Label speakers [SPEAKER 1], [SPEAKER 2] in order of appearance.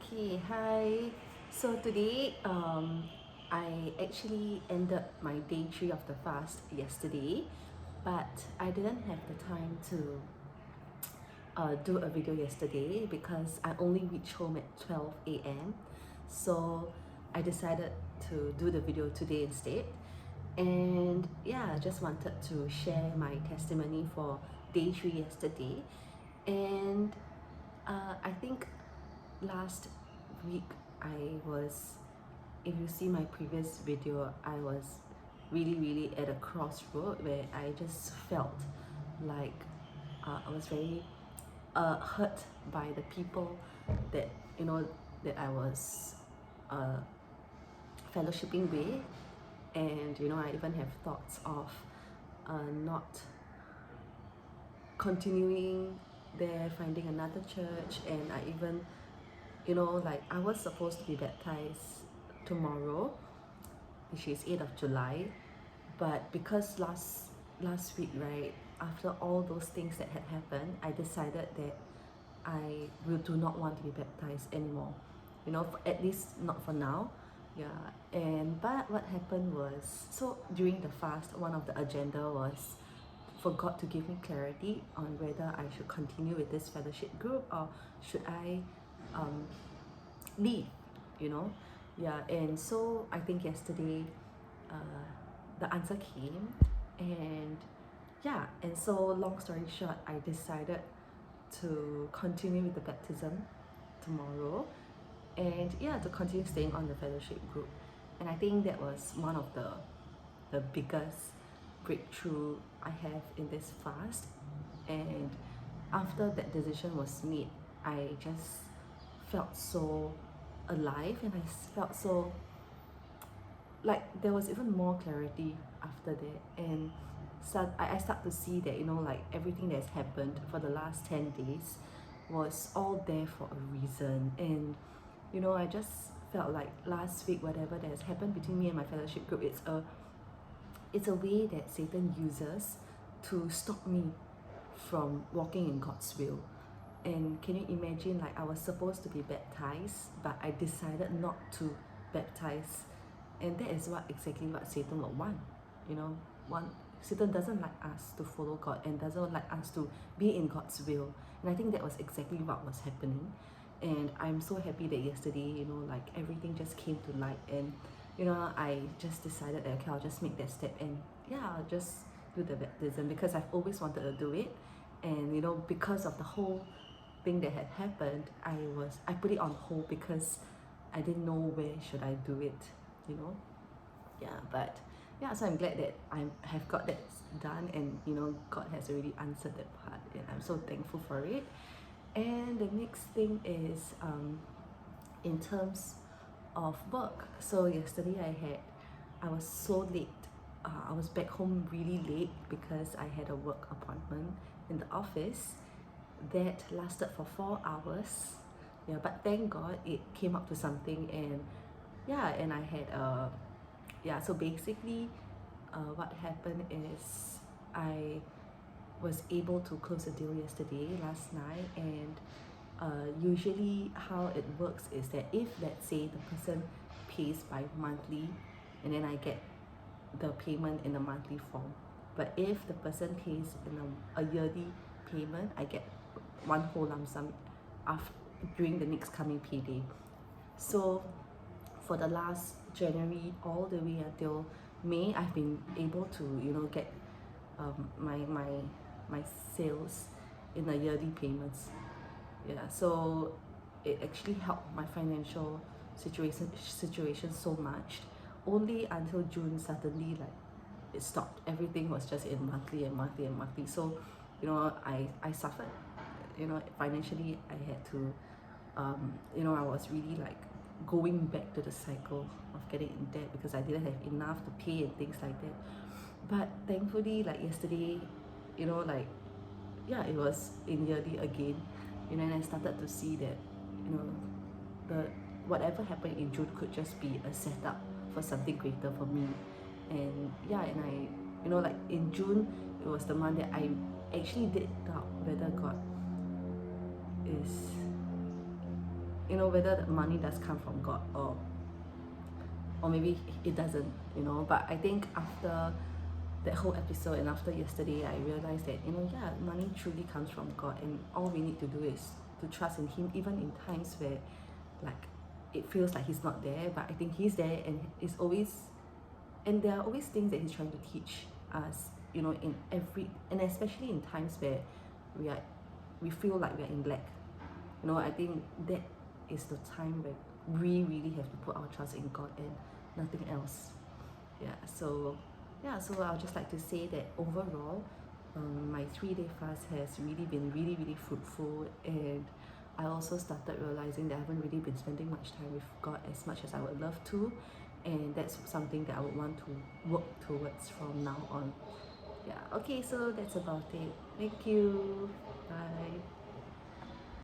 [SPEAKER 1] Okay, hi. So today, I actually ended my day 3 of the fast yesterday, but I didn't have the time to do a video yesterday because I only reached home at 12 a.m. So I decided to do the video today instead. And yeah, I just wanted to share my testimony for day 3 yesterday. And I think last week I was, if you see my previous video, I was really at a crossroad where I just felt like I was very hurt by the people that that I was uh, fellowshipping with. And I even have thoughts of not continuing there, finding another church. And I even, like, I was supposed to be baptized tomorrow, which is 8th of July. But because last week, right, after all those things that had happened, I decided that I do not want to be baptized anymore. At least not for now. Yeah. And but what happened was, so during the fast, one of the agenda was for God to give me clarity on whether I should continue with this fellowship group or should I um, leave, you know. Yeah. And so I think yesterday the answer came. And yeah, and so long story short, I decided to continue with the baptism tomorrow, and yeah, to continue staying on the fellowship group. And I think that was one of the biggest breakthrough I have in this fast. And after that decision was made, I just felt so alive, and I felt so like there was even more clarity after that. And I start to see that, like, everything that's happened for the last 10 days was all there for a reason. And I just felt like last week, whatever that has happened between me and my fellowship group, it's a way that Satan uses to stop me from walking in God's will. And can you imagine, like, I was supposed to be baptized, but I decided not to baptize. And that is exactly what Satan would want. One, Satan doesn't like us to follow God and doesn't like us to be in God's will. And I think that was exactly what was happening. And I'm so happy that yesterday, like, everything just came to light. And I just decided that, okay, I'll just make that step, and yeah, I'll just do the baptism because I've always wanted to do it. And because of the whole thing that had happened, I put it on hold because I didn't know where should I do it, yeah. But yeah, so I'm glad that I have got that done. And God has already answered that part, and I'm so thankful for it. And the next thing is in terms of work. So yesterday I was so late. I was back home really late because I had a work appointment in the office that lasted for 4 hours. Yeah, but thank God it came up to something. And yeah, and I had yeah, so basically what happened is I was able to close a deal yesterday, last night. And usually how it works is that if, let's say, the person pays by monthly, and then I get the payment in a monthly form. But if the person pays in a yearly payment, I get one whole lump sum after, during the next coming payday. So for the last January all the way until May, I've been able to get my sales in a yearly payments. Yeah, so it actually helped my financial situation so much. Only until June, suddenly, like, it stopped. Everything was just in monthly and monthly and monthly. So I suffered. Financially, I had to I was really, like, going back to the cycle of getting in debt because I didn't have enough to pay and things like that. But thankfully, like, yesterday, like, yeah, it was in yearly again. And I started to see that the whatever happened in June could just be a setup for something greater for me. And yeah, and I, like, in June, it was the month that I actually did doubt whether God is you know, whether the money does come from God or maybe it doesn't, you know. But I think after that whole episode and after yesterday, I realized that, you know, yeah, money truly comes from God, and all we need to do is to trust in Him, even in times where, like, it feels like He's not there. But I think He's there, and it's always, and there are always things that He's trying to teach us, you know, in every, and especially in times where we feel like we're in lack. You know, I think that is the time where we really have to put our trust in God and nothing else. Yeah, so I'll just like to say that overall, my 3-day fast has really been really fruitful, and I also started realizing that I haven't really been spending much time with God as much as I would love to, and that's something that I would want to work towards from now on. Yeah, okay, so that's about it. Thank you. Bye.